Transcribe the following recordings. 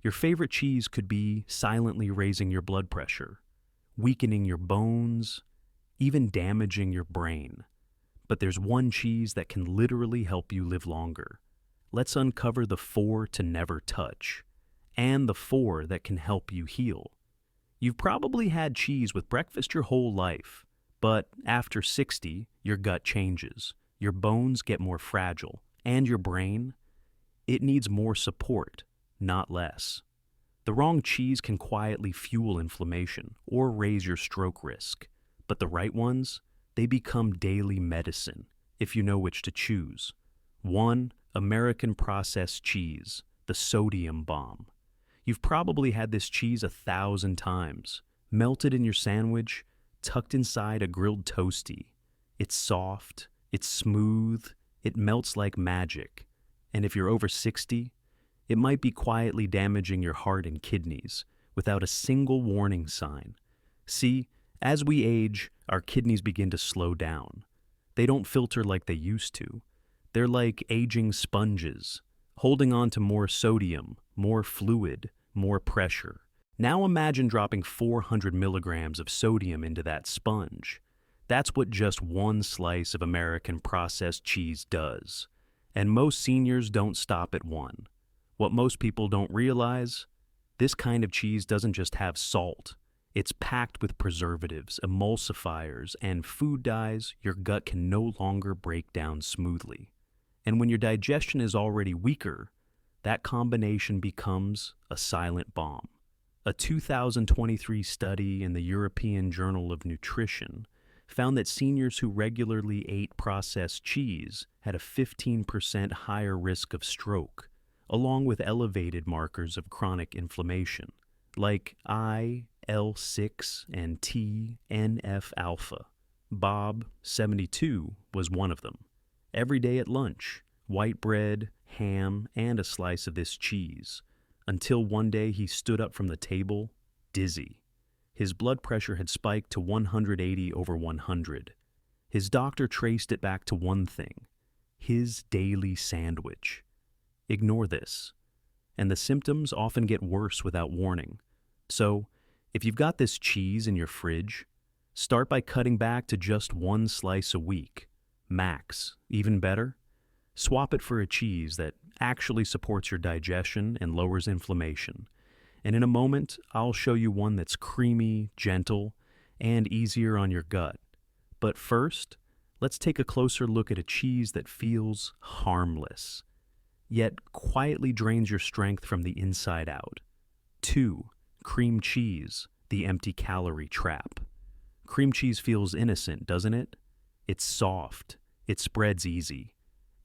Your favorite cheese could be silently raising your blood pressure, weakening your bones, even damaging your brain. But there's one cheese that can literally help you live longer. Let's uncover the 4 to never touch, and the 4 that can help you heal. You've probably had cheese with breakfast your whole life, but after 60, your gut changes, your bones get more fragile, and your brain, it needs more support, not less. The wrong cheese can quietly fuel inflammation or raise your stroke risk, but the right ones, they become daily medicine if you know which to choose. 1. American processed cheese, the sodium bomb. You've probably had this cheese 1,000 times, melted in your sandwich, tucked inside a grilled toastie. It's soft, it's smooth, it melts like magic. And if you're over 60, it might be quietly damaging your heart and kidneys without a single warning sign. See, as we age, our kidneys begin to slow down. They don't filter like they used to. They're like aging sponges, holding on to more sodium, more fluid, more pressure. Now imagine dropping 400 milligrams of sodium into that sponge. That's what just one slice of American processed cheese does. And most seniors don't stop at one. What most people don't realize, this kind of cheese doesn't just have salt. It's packed with preservatives, emulsifiers, and food dyes your gut can no longer break down smoothly. And when your digestion is already weaker, that combination becomes a silent bomb. A 2023 study in the European Journal of Nutrition found that seniors who regularly ate processed cheese had a 15% higher risk of stroke, along with elevated markers of chronic inflammation, like IL-6 and TNF-alpha. Bob, 72, was one of them. Every day at lunch, white bread, ham, and a slice of this cheese, until one day he stood up from the table, dizzy. His blood pressure had spiked to 180/100. His doctor traced it back to one thing: his daily sandwich. Ignore this, and the symptoms often get worse without warning. So, if you've got this cheese in your fridge, start by cutting back to just one slice a week. Max. Even better? Swap it for a cheese that actually supports your digestion and lowers inflammation. And in a moment, I'll show you one that's creamy, gentle, and easier on your gut. But first, let's take a closer look at a cheese that feels harmless, yet quietly drains your strength from the inside out. 2. Cream cheese, the empty calorie trap. Cream cheese feels innocent, doesn't it? It's soft, it spreads easy.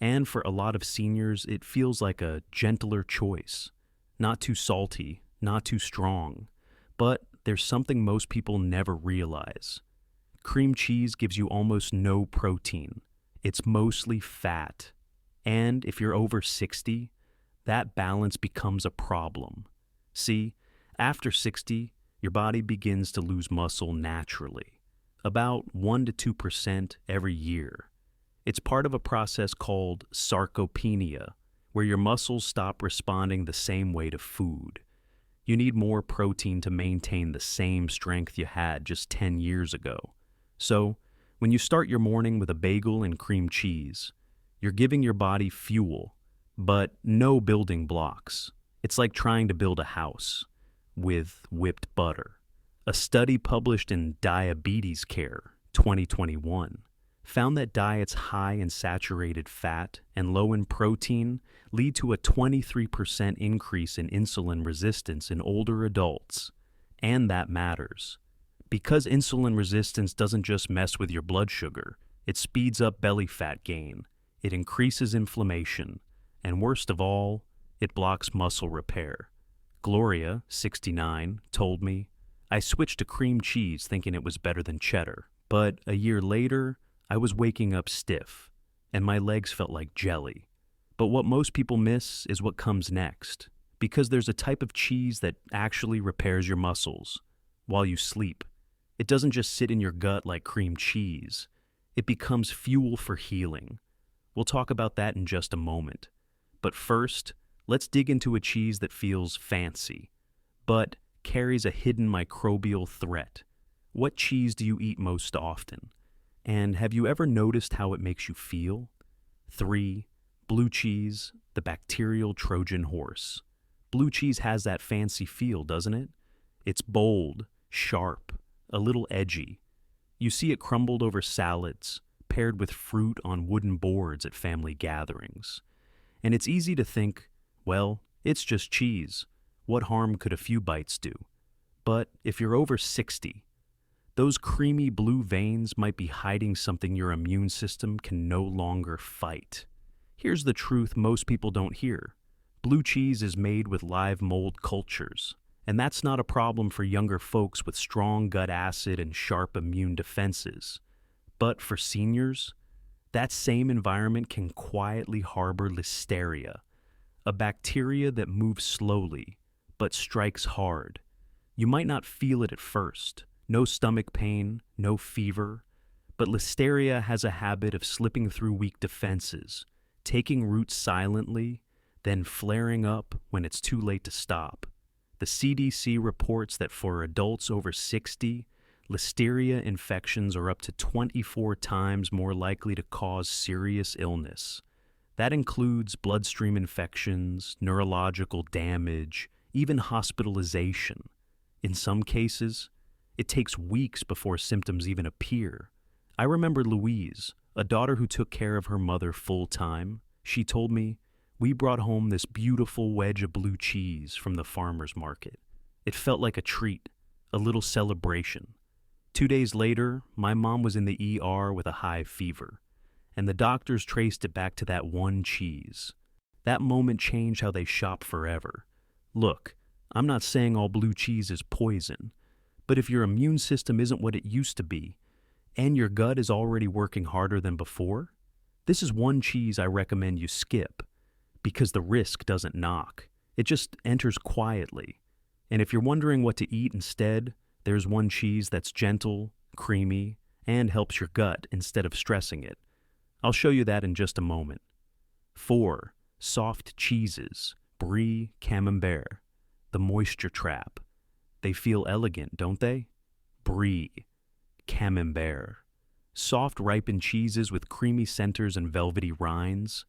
And for a lot of seniors, it feels like a gentler choice. Not too salty, not too strong. But there's something most people never realize. Cream cheese gives you almost no protein. It's mostly fat. And if you're over 60, that balance becomes a problem. See, after 60, your body begins to lose muscle naturally, about 1 to 2% every year. It's part of a process called sarcopenia, where your muscles stop responding the same way to food. You need more protein to maintain the same strength you had just 10 years ago. So, when you start your morning with a bagel and cream cheese, you're giving your body fuel, but no building blocks. It's like trying to build a house with whipped butter. A study published in Diabetes Care 2021 found that diets high in saturated fat and low in protein lead to a 23% increase in insulin resistance in older adults. And that matters. Because insulin resistance doesn't just mess with your blood sugar, it speeds up belly fat gain, it increases inflammation, and worst of all, it blocks muscle repair. Gloria, 69, told me, "I switched to cream cheese thinking it was better than cheddar, but a year later, I was waking up stiff, and my legs felt like jelly." But what most people miss is what comes next, because there's a type of cheese that actually repairs your muscles while you sleep. It doesn't just sit in your gut like cream cheese. It becomes fuel for healing. We'll talk about that in just a moment. But first, Let's dig into a cheese that feels fancy, but carries a hidden microbial threat. What cheese do you eat most often? And have you ever noticed how it makes you feel? 3. Blue cheese, the bacterial Trojan horse. Blue cheese has that fancy feel, doesn't it? It's bold, sharp, a little edgy. You see it crumbled over salads, paired with fruit on wooden boards at family gatherings. And it's easy to think, well, it's just cheese. What harm could a few bites do? But if you're over 60, those creamy blue veins might be hiding something your immune system can no longer fight. Here's the truth most people don't hear. Blue cheese is made with live mold cultures, and that's not a problem for younger folks with strong gut acid and sharp immune defenses. But for seniors, that same environment can quietly harbor Listeria, a bacteria that moves slowly but strikes hard. You might not feel it at first. No stomach pain, no fever, but Listeria has a habit of slipping through weak defenses, taking root silently, then flaring up when it's too late to stop. The CDC reports that for adults over 60, Listeria infections are up to 24 times more likely to cause serious illness. That includes bloodstream infections, neurological damage, even hospitalization. In some cases, it takes weeks before symptoms even appear. I remember Louise, a daughter who took care of her mother full-time. She told me, "We brought home this beautiful wedge of blue cheese from the farmer's market. It felt like a treat, a little celebration." 2 days later, my mom was in the ER with a high fever, and the doctors traced it back to that one cheese. That moment changed how they shop forever. Look, I'm not saying all blue cheese is poison, but if your immune system isn't what it used to be, and your gut is already working harder than before, this is one cheese I recommend you skip, because the risk doesn't knock. It just enters quietly. And if you're wondering what to eat instead, there's one cheese that's gentle, creamy, and helps your gut instead of stressing it. I'll show you that in just a moment. 4. Soft cheeses, Brie Camembert, the moisture trap. They feel elegant, don't they? Brie Camembert. Soft ripened cheeses with creamy centers and velvety rinds.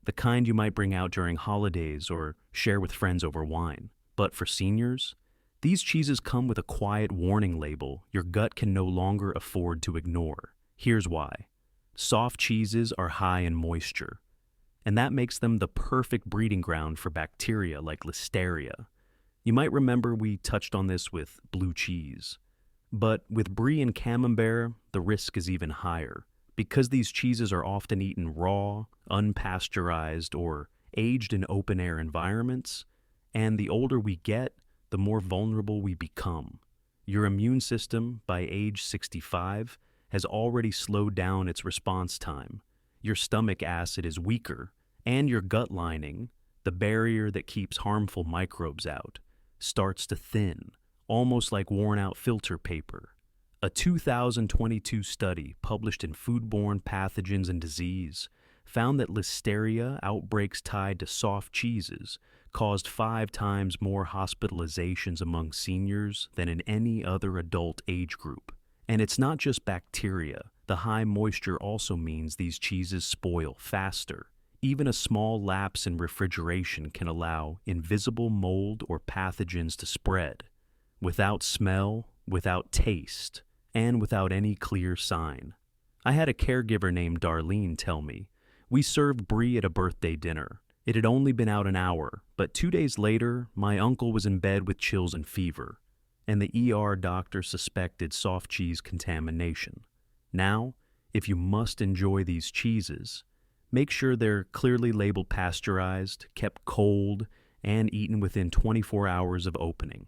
The kind you might bring out during holidays or share with friends over wine. But for seniors, these cheeses come with a quiet warning label your gut can no longer afford to ignore. Here's why. Soft cheeses are high in moisture, and that makes them the perfect breeding ground for bacteria like Listeria. You might remember we touched on this with blue cheese. But with Brie and Camembert, the risk is even higher. Because these cheeses are often eaten raw, unpasteurized, or aged in open-air environments, and the older we get, the more vulnerable we become. Your immune system, by age 65, has already slowed down its response time. Your stomach acid is weaker, and your gut lining, the barrier that keeps harmful microbes out, starts to thin, almost like worn-out filter paper. A 2022 study published in Foodborne Pathogens and Disease found that Listeria outbreaks tied to soft cheeses caused 5 times more hospitalizations among seniors than in any other adult age group. And it's not just bacteria. The high moisture also means these cheeses spoil faster. Even a small lapse in refrigeration can allow invisible mold or pathogens to spread, without smell, without taste, and without any clear sign. I had a caregiver named Darlene tell me, "We served Brie at a birthday dinner. It had only been out an hour, but 2 days later, my uncle was in bed with chills and fever, and the ER doctor suspected soft cheese contamination." Now, if you must enjoy these cheeses, make sure they're clearly labeled pasteurized, kept cold, and eaten within 24 hours of opening.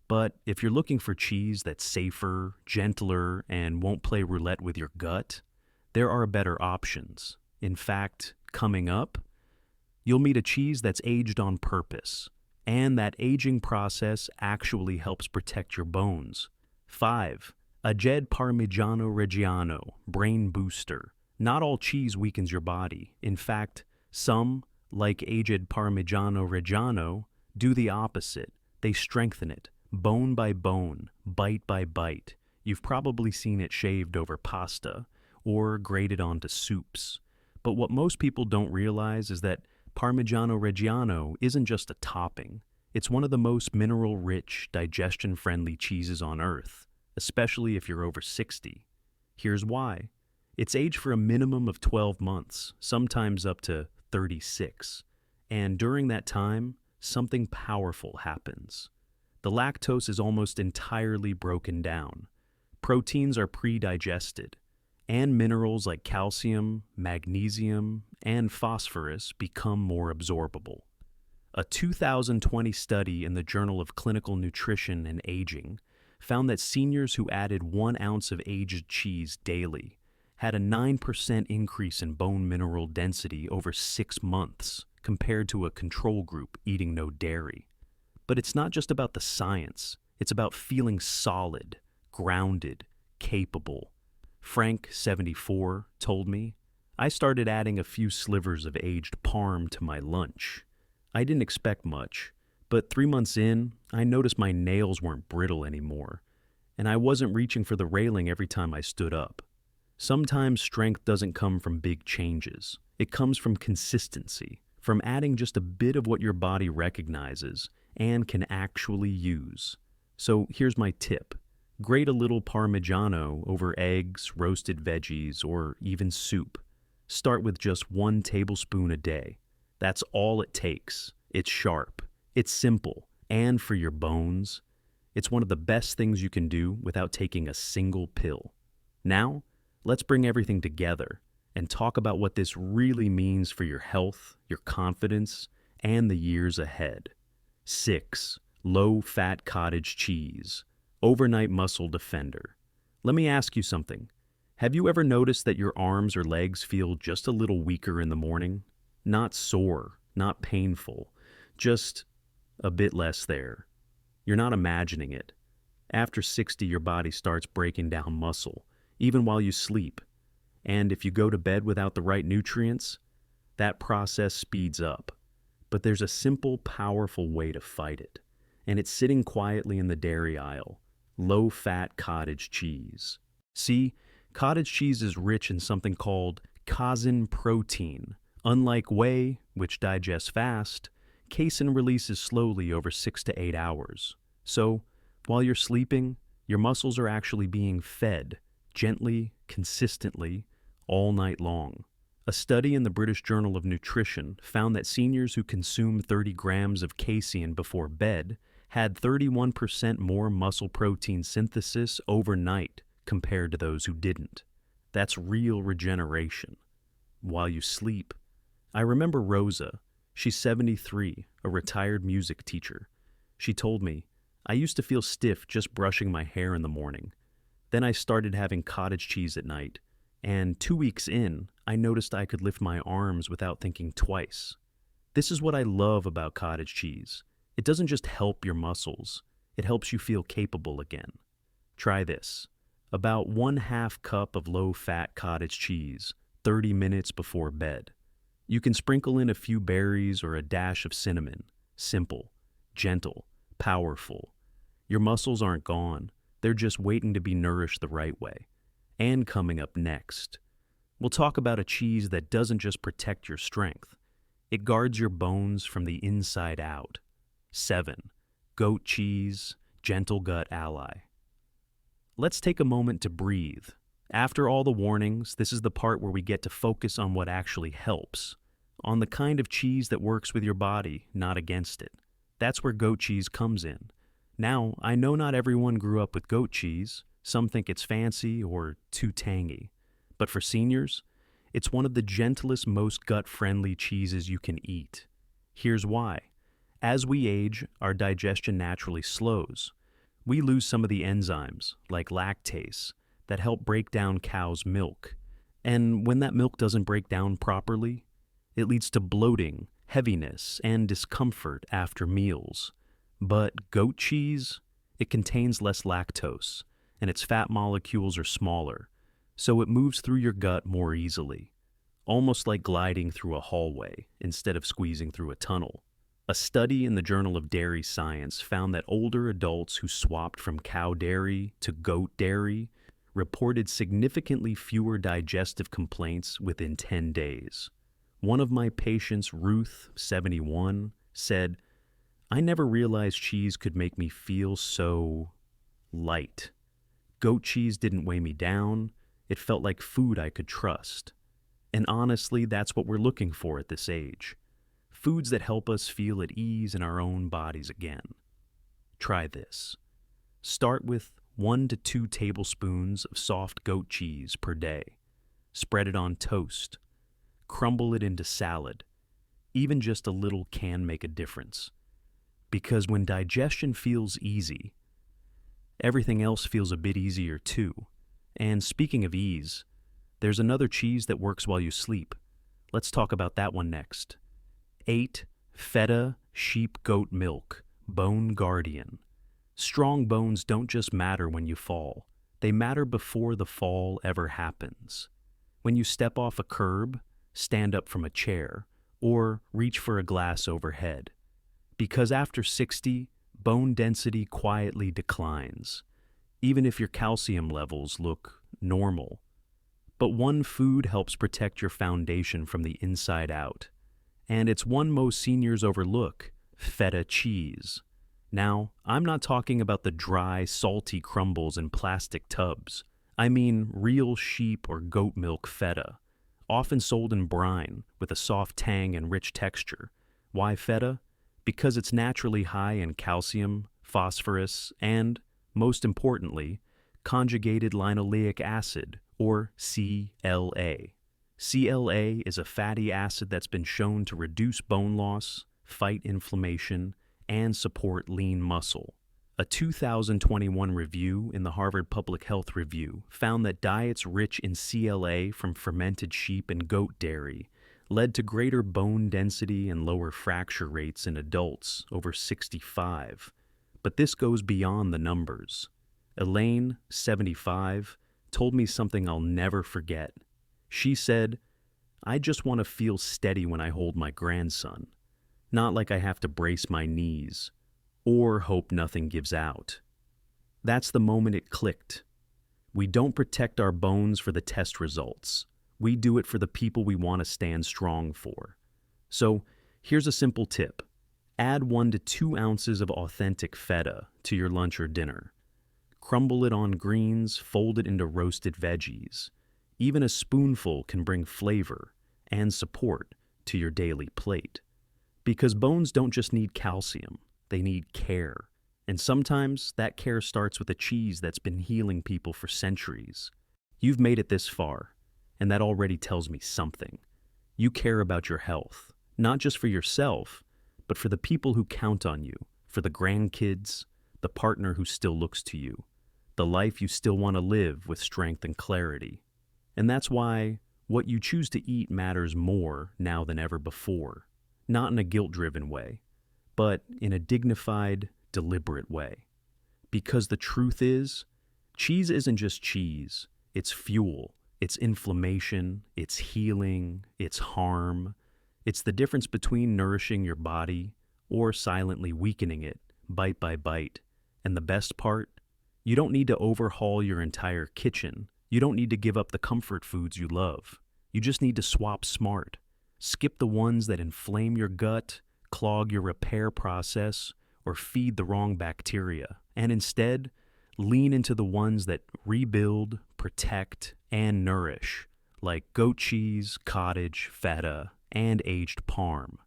But if you're looking for cheese that's safer, gentler, and won't play roulette with your gut, there are better options. In fact, coming up, you'll meet a cheese that's aged on purpose, and that aging process actually helps protect your bones. 5. Aged Parmigiano Reggiano, brain booster. Not all cheese weakens your body. In fact, some, like aged Parmigiano Reggiano, do the opposite. They strengthen it, bone by bone, bite by bite. You've probably seen it shaved over pasta or grated onto soups. But what most people don't realize is that Parmigiano Reggiano isn't just a topping. It's one of the most mineral-rich, digestion-friendly cheeses on Earth, especially if you're over 60. Here's why. It's aged for a minimum of 12 months, sometimes up to 36. And during that time, something powerful happens. The lactose is almost entirely broken down. Proteins are pre-digested, and minerals like calcium, magnesium, and phosphorus become more absorbable. A 2020 study in the Journal of Clinical Nutrition and Aging found that seniors who added 1 ounce of aged cheese daily had a 9% increase in bone mineral density over 6 months compared to a control group eating no dairy. But it's not just about the science, it's about feeling solid, grounded, capable. Frank, 74, told me, I started adding a few slivers of aged parm to my lunch. I didn't expect much, but 3 months in, I noticed my nails weren't brittle anymore, and I wasn't reaching for the railing every time I stood up. Sometimes strength doesn't come from big changes. It comes from consistency, from adding just a bit of what your body recognizes and can actually use. So here's my tip. Grate a little Parmigiano over eggs, roasted veggies, or even soup. Start with just 1 tablespoon a day. That's all it takes. It's sharp, it's simple, and for your bones, it's one of the best things you can do without taking a single pill. Now, let's bring everything together and talk about what this really means for your health, your confidence, and the years ahead. 6. Low-fat cottage cheese. Overnight muscle defender. Let me ask you something. Have you ever noticed that your arms or legs feel just a little weaker in the morning? Not sore, not painful, just a bit less there. You're not imagining it. After 60, your body starts breaking down muscle, even while you sleep. And if you go to bed without the right nutrients, that process speeds up. But there's a simple, powerful way to fight it. And it's sitting quietly in the dairy aisle. Low-fat cottage cheese. See, cottage cheese is rich in something called casein protein. Unlike whey, which digests fast, casein releases slowly over 6 to 8 hours. So, while you're sleeping, your muscles are actually being fed, gently, consistently, all night long. A study in the British Journal of Nutrition found that seniors who consumed 30 grams of casein before bed had 31% more muscle protein synthesis overnight compared to those who didn't. That's real regeneration. While you sleep. I remember Rosa. She's 73, a retired music teacher. She told me, I used to feel stiff just brushing my hair in the morning. Then I started having cottage cheese at night, and 2 weeks in, I noticed I could lift my arms without thinking twice. This is what I love about cottage cheese. It doesn't just help your muscles, it helps you feel capable again. Try this. About 1/2 cup of low-fat cottage cheese, 30 minutes before bed. You can sprinkle in a few berries or a dash of cinnamon. Simple, gentle, powerful. Your muscles aren't gone, they're just waiting to be nourished the right way. And coming up next, we'll talk about a cheese that doesn't just protect your strength, it guards your bones from the inside out. 7. Goat cheese, gentle gut ally. Let's take a moment to breathe. After all the warnings, this is the part where we get to focus on what actually helps, on the kind of cheese that works with your body, not against it. That's where goat cheese comes in. Now, I know not everyone grew up with goat cheese. Some think it's fancy or too tangy. But for seniors, it's one of the gentlest, most gut-friendly cheeses you can eat. Here's why. As we age, our digestion naturally slows. We lose some of the enzymes, like lactase, that help break down cow's milk. And when that milk doesn't break down properly, it leads to bloating, heaviness, and discomfort after meals. But goat cheese, it contains less lactose, and its fat molecules are smaller, so it moves through your gut more easily. almost like gliding through a hallway instead of squeezing through a tunnel. A study in the Journal of Dairy Science found that older adults who swapped from cow dairy to goat dairy reported significantly fewer digestive complaints within 10 days. One of my patients, Ruth, 71, said, "I never realized cheese could make me feel so light. Goat cheese didn't weigh me down. It felt like food I could trust." And honestly, that's what we're looking for at this age. Foods that help us feel at ease in our own bodies again. Try this. Start with 1 to 2 tablespoons of soft goat cheese per day. Spread it on toast. Crumble it into salad. Even just a little can make a difference. Because when digestion feels easy, everything else feels a bit easier too. And speaking of ease, there's another cheese that works while you sleep. Let's talk about that one next. 8. Feta sheep goat milk, bone guardian. Strong bones don't just matter when you fall. They matter before the fall ever happens. When you step off a curb, stand up from a chair, or reach for a glass overhead. Because after 60, bone density quietly declines, even if your calcium levels look normal. But one food helps protect your foundation from the inside out. And it's one most seniors overlook: Feta cheese. Now, I'm not talking about the dry, salty crumbles in plastic tubs. I mean real sheep or goat milk feta, often sold in brine with a soft tang and rich texture. Why feta? Because it's naturally high in calcium, phosphorus, and, most importantly, conjugated linoleic acid, or CLA. CLA is a fatty acid that's been shown to reduce bone loss, fight inflammation, and support lean muscle. A 2021 review in the Harvard Public Health Review found that diets rich in CLA from fermented sheep and goat dairy led to greater bone density and lower fracture rates in adults over 65. But this goes beyond the numbers. Elaine, 75, told me something I'll never forget. She said, "I just want to feel steady when I hold my grandson. Not like I have to brace my knees or hope nothing gives out." That's the moment it clicked. We don't protect our bones for the test results. We do it for the people we want to stand strong for. So here's a simple tip. Add 1 to 2 ounces of authentic feta to your lunch or dinner. Crumble it on greens, fold it into roasted veggies. Even a spoonful can bring flavor and support to your daily plate. Because bones don't just need calcium, they need care. And sometimes that care starts with a cheese that's been healing people for centuries. You've made it this far, and that already tells me something. You care about your health, not just for yourself, but for the people who count on you, for the grandkids, the partner who still looks to you, the life you still want to live with strength and clarity. And that's why what you choose to eat matters more now than ever before. Not in a guilt-driven way, but in a dignified, deliberate way. Because the truth is, cheese isn't just cheese. It's fuel, it's inflammation, it's healing, it's harm. It's the difference between nourishing your body or silently weakening it, bite by bite. And the best part? You don't need to overhaul your entire kitchen. You don't need to give up the comfort foods you love. You just need to swap smart. Skip the ones that inflame your gut, clog your repair process, or feed the wrong bacteria. And instead, lean into the ones that rebuild, protect, and nourish, like goat cheese, cottage, feta, and aged parm.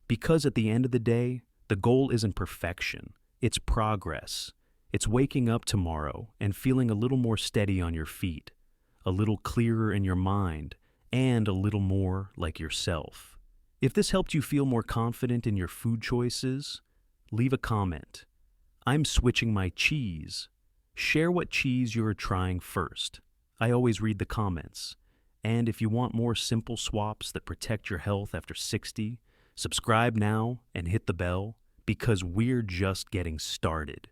Because at the end of the day, the goal isn't perfection, it's progress. It's waking up tomorrow and feeling a little more steady on your feet, a little clearer in your mind, and a little more like yourself. If this helped you feel more confident in your food choices, leave a comment. I'm switching my cheese. Share what cheese you're trying first. I always read the comments. And if you want more simple swaps that protect your health after 60, subscribe now and hit the bell, because we're just getting started.